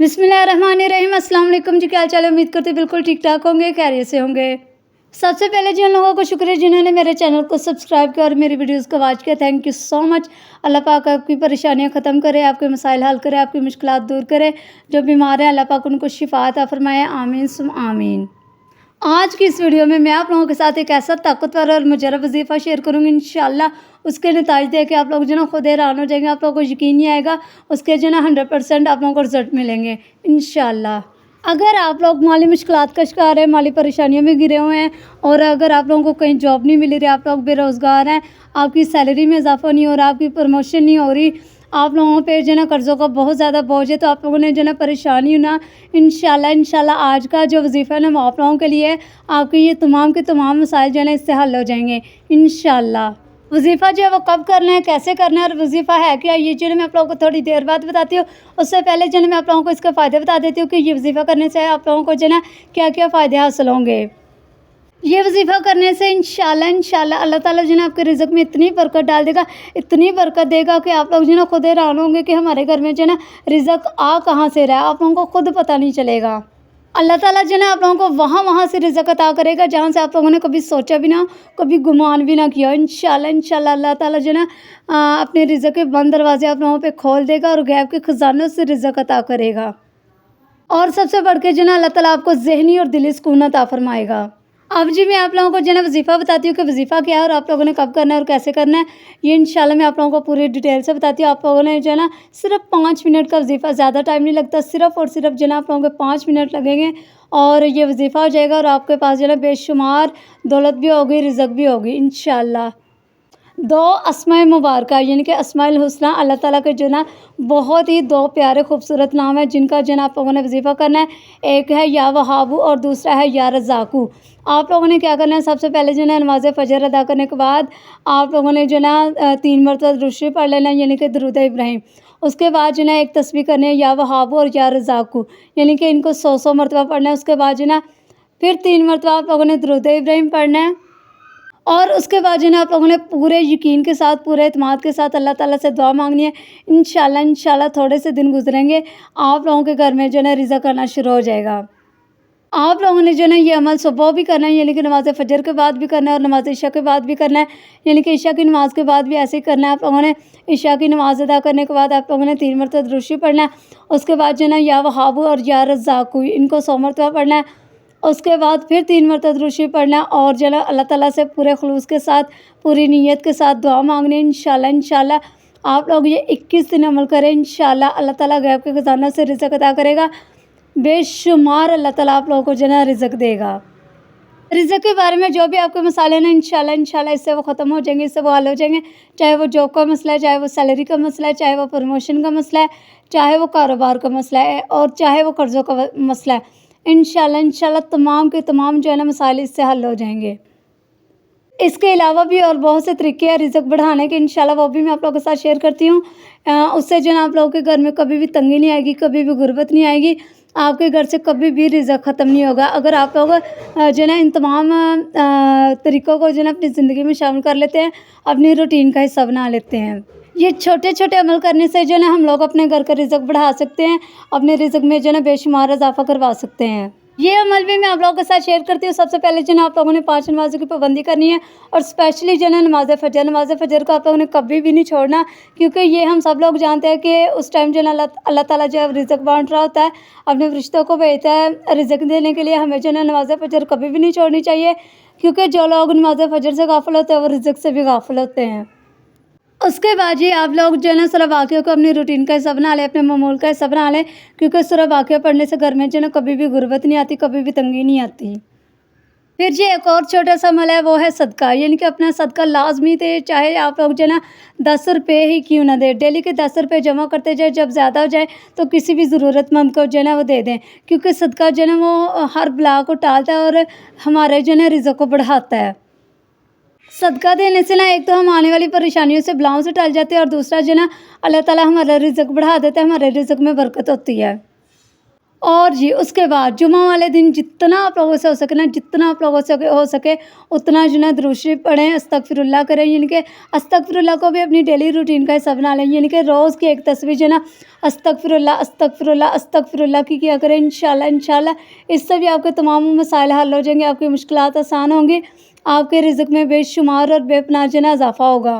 बिस्मिल्लाहिर्रहमानिर्रहीम। अस्सलाम वालेकुम जी, क्या हाल चाल है? उम्मीद करते बिल्कुल ठीक ठाक होंगे, खैरियत से होंगे। सबसे पहले जिन लोगों को शुक्रिया जिन्होंने मेरे चैनल को सब्सक्राइब किया और मेरी वीडियोस को वॉच किया, थैंक यू सो मच। अल्लाह पाक आपकी परेशानियां ख़त्म करे, आपके मसाइल हल करे, आपकी मुश्किलात दूर करे। जो बीमार हैं अल्लाह पाक उनको शिफा अता फरमाए, आमीन सुम आमीन। आज की इस वीडियो में मैं आप लोगों के साथ एक ऐसा ताकतवर और मुजर्रब वजीफ़ा शेयर करूँगी, इंशाल्लाह उसके नताइज देख के आप लोग जो ना खुद हैरान हो जाएंगे। आप लोगों को यकीन नहीं आएगा, उसके जो ना 100% आप लोगों को रिजल्ट मिलेंगे इंशाल्लाह। अगर आप लोग माली मुश्किलात का शिकार हैं, माली परेशानियों में घिरे हुए हैं, और अगर आप लोगों को कहीं जॉब नहीं मिल रही, आप लोग बेरोज़गार हैं, आपकी सैलरी में इजाफा नहीं हो रहा, आपकी प्रमोशन नहीं हो रही, आप लोगों पे जो ना कर्ज़ों का बहुत ज़्यादा बोझ है, तो आप लोगों ने जो ना परेशानी ना इंशाल्लाह आज का जो वजीफ़ा है ना वो आप लोगों के लिए, आपके ये तमाम के तमाम मसाइल जो है ना इससे हल हो जाएंगे इंशाल्लाह। वजीफ़ा जो है वो कब करना है, कैसे करना है और वजीफ़ा है क्या, ये जो है मैं आप लोगों को थोड़ी देर बाद बताती हूँ। उससे पहले जो है मैं आप लोगों को इसके फ़ायदे बता देती हूँ कि ये वजीफ़ा करने से आप लोगों को जो है ना क्या क्या फ़ायदे हासिल होंगे। ये वजीफ़ा करने से इंशाल्लाह अल्लाह ताला जो है ना आपके रिज़्क़ में इतनी बरकत डाल देगा, इतनी बरकत देगा कि आप लोग जो है ना खुद हैरान होंगे कि हमारे घर में जो है ना रिज़्क़ आ कहाँ से रहा है, आप लोगों को खुद पता नहीं चलेगा। अल्लाह ताला जो है ना आप लोगों को वहाँ से रिज़्क़ अता करेगा जहाँ से आप लोगों ने कभी सोचा भी ना हो, कभी गुमान भी ना किया हो। इंशाल्लाह अल्लाह ताला जो है ना अपने रिज़्क़ के बंद दरवाजे आप लोगों पे खोल देगा और गैब के ख़जानों से रिज़्क़ अता करेगा। और सबसे बढ़ के जो ना अल्लाह ताला आपको ज़हनी और दिली सुकून अता फरमाएगा। अब जी मैं आप लोगों को जो है ना वजीफ़ा बताती हूँ कि वजीफ़ा क्या है और आप लोगों ने कब करना है और कैसे करना है। ये इंशाल्लाह मैं आप लोगों को पूरी डिटेल से बताती हूँ। आप लोगों ने जो है ना सिर्फ 5 मिनट का वजीफ़ा, ज़्यादा टाइम नहीं लगता, सिर्फ और सिर्फ जो है ना आप लोगों को 5 मिनट लगेंगे और ये वजीफ़ा हो जाएगा और आपके पास जो है ना बेशुमार दौलत भी होगी, रिज़्क़ भी होगी इंशाल्लाह। 2 अस्माए मुबारका यानी कि अस्माउल हुस्ना अल्लाह ताला के जो ना बहुत ही 2 प्यारे खूबसूरत नाम है जिनका जो ना आप लोगों ने वजीफ़ा करना है। एक है या वहाबू और दूसरा है या रज़ाकू। आप लोगों ने क्या करना है, सबसे पहले जो है नमाज़ फ़जर अदा करने के बाद आप लोगों ने जो ना 3 मरतबा दुरूद शरीफ पढ़ लेना है यानी कि दुरूद इब्राहिम। उसके बाद जो ना एक तस्बीह करनी है या वहाबू और या रज़ाकू, यानी कि इनको 100 मरतबा पढ़ना है। उसके बाद जो ना फिर 3 मरतबा आप लोगों ने दुरूद इब्राहिम पढ़ना है और उसके बाद जो है ना आप लोगों ने पूरे यकीन के साथ, पूरे एतमाद के साथ अल्लाह ताला से दुआ मांगनी है। इंशाल्लाह थोड़े से दिन गुजरेंगे, आप लोगों के घर में जो है ना रिज़्क़ आना शुरू हो जाएगा। आप लोगों ने जो है ना ये अमल सुबह भी करना है यानी कि नमाज़ फ़जर के बाद भी करना है और नमाज़ इशा के बाद भी करना है, यानी कि इशा की नमाज़ के बाद भी ऐसे ही करना है। आप लोगों ने इशा की नमाज़ अदा करने के बाद आप लोगों ने 3 मरतबा दुरूद शरीफ पढ़ना है। उसके बाद जो है ना या वहाबू और या रज़ाकू इनको 100 मरतबा पढ़ना है। उसके बाद फिर 3 मरतबा दुरूद शरीफ पढ़ना है और जो है ना अल्लाह ताला से पूरे खुलूस के साथ, पूरी नीयत के साथ दुआ मांगनी है। इंशाल्लाह आप लोग ये 21 दिन अमल करें, इंशाल्लाह अल्लाह ताला गैब के ख़जाना से रिज़्क़ अता करेगा। बेशुमार अल्लाह ताला आप लोगों को जो है ना रिज़्क़ देगा। रिज़्क़ के बारे में जो भी आपके मसाले हैं ना इंशाल्लाह इससे वो ख़त्म हो जाएंगे, इससे वो हल हो जाएंगे। चाहे वो जॉब का मसला है, चाहे वो सैलरी का मसला है, चाहे वो प्रमोशन का मसला है, चाहे वो कारोबार का मसला है और चाहे वो कर्ज़ों का मसला है। इंशाल्लाह तमाम के तमाम जो है ना मसाइल इससे हल हो जाएंगे। इसके अलावा भी और बहुत से तरीके हैं रिज़्क़ बढ़ाने के, इंशाल्लाह वो भी मैं आप लोगों के साथ शेयर करती हूँ। उससे जो है ना आप लोगों के घर में कभी भी तंगी नहीं आएगी, कभी भी गुर्बत नहीं आएगी, आपके घर से कभी भी रिज़्क़ ख़त्म नहीं होगा। अगर आप लोग जो है ना इन तमाम तरीक़ों को जो है ना अपनी ज़िंदगी में शामिल कर लेते हैं, अपनी रूटीन का हिस्सा बना लेते हैं। ये छोटे छोटे अमल करने से जो है ना हम लोग अपने घर का रिज़्क़ बढ़ा सकते हैं, अपने रिज़्क़ में जो है ना बेशुमार इज़ाफ़ा करवा सकते हैं। ये अमल भी मैं आप लोगों के साथ शेयर करती हूँ। सबसे पहले जो है ना आप लोगों ने 5 नमाज़ों की पाबंदी करनी है और स्पेशली जो है ना नमाज़ फ़जर को आप लोगों ने कभी भी नहीं छोड़ना, क्योंकि ये हम सब लोग जानते हैं कि उस टाइम जो है ना अल्लाह ताला जो है रिज़्क़ बाँट रहा होता है, अपने फरिश्तों को भेजता है रिज़्क़ देने के लिए। हमें जो है ना नमाज़ फ़जर कभी भी नहीं छोड़नी चाहिए, क्योंकि जो लोग नमाज़ फ़जर से गाफिल होते हैं वो रिज़्क़ से भी गाफिल होते हैं। उसके बाद जी आप लोग जो है ना सूरह वाक़िया को अपनी रूटीन का हिस्सा बना लें, अपने मामूल का हिस्सा बना लें, क्योंकि सूरह वाक़िया पढ़ने से घर में जो है ना कभी भी गुर्बत नहीं आती, कभी भी तंगी नहीं आती। फिर जी एक और छोटा सा अमल है, वो है सदका, यानी कि अपना सदका लाजमी दे, चाहे आप लोग जो है ना 10 रुपये ही क्यों ना दें, डेली के 10 रुपये जमा करते जाए, जब ज़्यादा हो जाए तो किसी भी ज़रूरतमंद को जो है ना वो दे दें, क्योंकि सदका जो है ना वो हर बला को टालता है और हमारे जो है ना रिज़्क़ को बढ़ाता है। सदका देने से ना एक तो हम आने वाली परेशानियों से बलाओं से टल जाते हैं और दूसरा जो ना अल्लाह ताला हमारा रिज़्क़ बढ़ा देता है, हमारे रिज़्क़ में बरकत होती है। और जी उसके बाद जुमा वाले दिन जितना आप लोगों से हो सके ना, जितना आप लोगों से हो सके उतना जो ना दुरूद शरीफ पढ़ें, अस्तगफिरुल्लाह करें। यानी कि अस्तगफिरुल्लाह को भी अपनी डेली रूटीन का हिस्सा बना लें। यानी कि रोज़ की एक तस्बीह जो ना अस्तगफिरुल्लाह अस्तगफिरुल्लाह अस्तगफिरुल्लाह की किया करें। इंशाल्लाह इंशाल्लाह इससे भी आपके तमाम मसाइल हल हो जाएंगे, आपकी मुश्किलात आसान होंगी, आपके रिज़्क में बेशुमार और बेपनाह जो ना इजाफा होगा।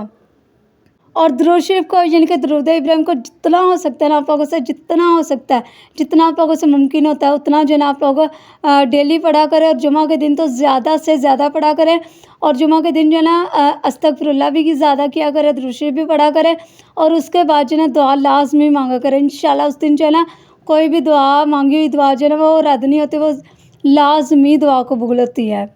और दुरूद शरीफ को यानी कि दुरूद इब्राहिम को जितना हो सकता है ना, आप लोगों से जितना हो सकता है, जितना आप लोगों से मुमकिन होता है उतना जो है ना आप लोग डेली पढ़ा करें। और जुमा के दिन तो ज़्यादा से ज़्यादा पढ़ा करें। और जुमा के दिन जो है ना अस्तगफिरुल्लाह भी ज़्यादा किया करें, दुरूद शरीफ भी पढ़ा करें। और उसके बाद जो है ना दुआ लाजमी मांगा करें। इंशाल्लाह उस दिन जो है ना कोई भी दुआ मांगी हुई दुआ जो है ना वो रद्द नहीं होती, वो लाजमी दुआ कबूल होती है।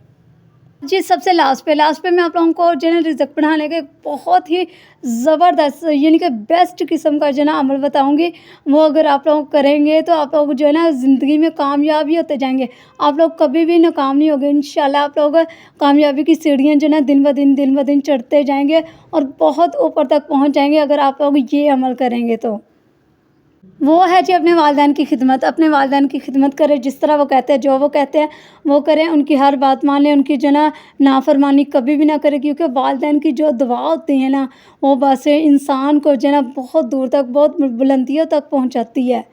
जी सबसे लास्ट पे मैं आप लोगों को जो है ना रिज़्क बढ़ाने के बहुत ही ज़बरदस्त यानी कि बेस्ट किस्म का जो है ना अमल बताऊंगी। वो अगर आप लोग करेंगे तो आप लोग जो है ना ज़िंदगी में कामयाब ही होते जाएंगे, आप लोग कभी भी नाकाम नहीं होंगे। इंशाल्लाह आप लोग कामयाबी की सीढ़ियाँ जो है ना दिन ब दिन चढ़ते जाएंगे और बहुत ऊपर तक पहुँच जाएंगे अगर आप लोग ये अमल करेंगे तो। वो है जी अपने वालिदैन की खिदमत। अपने वालिदैन की खिदमत करें, जिस तरह वो कहते हैं, जो वो कहते हैं वो करें, उनकी हर बात मानें, उनकी जो ना नाफरमानी कभी भी ना करें। क्योंकि वालिदैन की जो दुआ होती है ना वो बस इंसान को जो है ना बहुत दूर तक, बहुत बुलंदियों तक पहुंचाती है।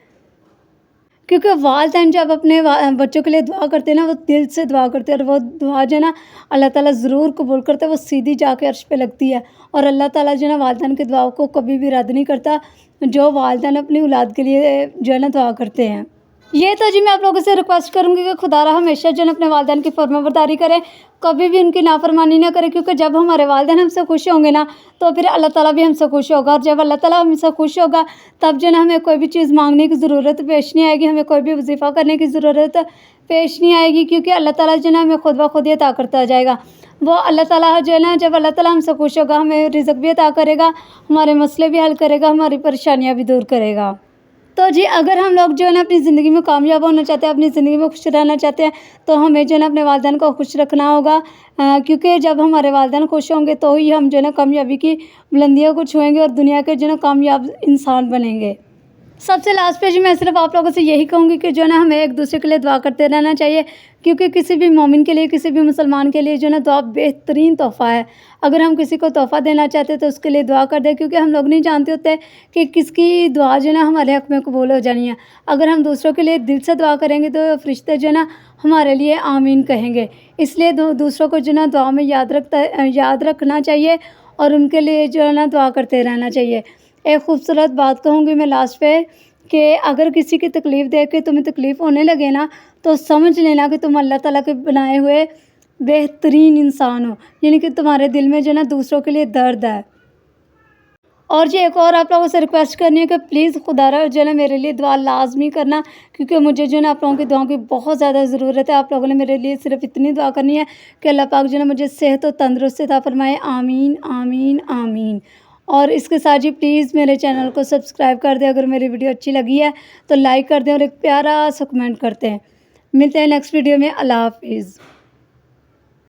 क्योंकि वालिदैन जब अपने बच्चों के लिए दुआ करते हैं ना वो दिल से दुआ करते हैं, और वो दुआ जो है ना अल्लाह ताला ज़रूर कबूल करता है। वो सीधी जाके अर्श पे लगती है। और अल्लाह ताला जो है ना वालिदैन की दुआओं को कभी भी रद्द नहीं करता, जो वालिदैन अपनी औलाद के लिए जो है ना दुआ करते हैं। ये तो जी मैं आप लोगों से रिक्वेस्ट करूँगी कि खुदारा हमेशा जो है ना अपने वालिदैन की फरमाबरदारी करें, कभी भी उनकी नाफरमानी ना करें। क्योंकि जब हमारे वालिदैन हमसे खुश होंगे ना तो फिर अल्लाह ताला भी हमसे खुश होगा। और जब अल्लाह ताला हमसे खुश होगा तब जो है ना हमें कोई भी चीज़ मांगने की ज़रूरत पेश नहीं आएगी, हमें कोई भी वजीफ़ा करने की ज़रूरत पेश नहीं आएगी। क्योंकि अल्लाह ताला जो है ना हमें खुद ब खुद ही अता करता जाएगा। वो अल्लाह ताला जो है ना, जब अल्लाह ताला हमसे खुश होगा हमें रिज़्क भी अता करेगा, हमारे मसले भी हल करेगा, हमारी परेशानियाँ भी दूर करेगा। तो जी अगर हम लोग जो है ना अपनी ज़िंदगी में कामयाब होना चाहते हैं, अपनी ज़िंदगी में खुश रहना चाहते हैं, तो हमें जो है ना अपने वालिदैन को खुश रखना होगा। क्योंकि जब हमारे वालिदैन खुश होंगे तो ही हम जो है ना कामयाबी की बुलंदियों को छुएंगे और दुनिया के जो है ना कामयाब इंसान बनेंगे। सबसे लास्ट पे जी मैं सिर्फ आप लोगों से यही कहूँगी कि जो है ना हमें एक दूसरे के लिए दुआ करते रहना चाहिए। क्योंकि किसी भी मोमिन के लिए, किसी भी मुसलमान के लिए जो है ना दुआ बेहतरीन तोहफ़ा है। अगर हम किसी को तोहफ़ा देना चाहते हैं तो उसके लिए दुआ कर दें। क्योंकि हम लोग नहीं जानते होते कि किसकी दुआ जो है ना हमारे हक़ में कबूल हो जानी है। अगर हम दूसरों के लिए दिल से दुआ करेंगे तो फ़रिश्ते जो है ना हमारे लिए आमीन कहेंगे। इसलिए दूसरों को जो है ना दुआ में याद रखना चाहिए और उनके लिए जो है ना दुआ करते रहना चाहिए। एक खूबसूरत बात कहूँगी मैं लास्ट पे कि अगर किसी की तकलीफ़ देख के तुम्हें तकलीफ़ होने लगे ना तो समझ लेना कि तुम अल्लाह ताला के बनाए हुए बेहतरीन इंसान हो। यानी कि तुम्हारे दिल में जो है ना दूसरों के लिए दर्द है। और जी एक और आप लोगों से रिक्वेस्ट करनी है कि प्लीज़ खुदारा जो है ना मेरे लिए दुआ लाजमी करना। क्योंकि मुझे जो है ना आप लोगों की दुआओं की बहुत ज़्यादा ज़रूरत है। आप लोगों ने मेरे लिए सिर्फ इतनी दुआ करनी है कि अल्लाह पाक जो है ना मुझे सेहत और तंदुरुस्ती अता फरमाए। आमीन आमीन आमीन। और इसके साथ जी प्लीज़ मेरे चैनल को सब्सक्राइब कर दें। अगर मेरी वीडियो अच्छी लगी है तो लाइक कर दें और एक प्यारा सा कमेंट करते हैं। मिलते हैं नेक्स्ट वीडियो में। अल्लाह हाफिज़।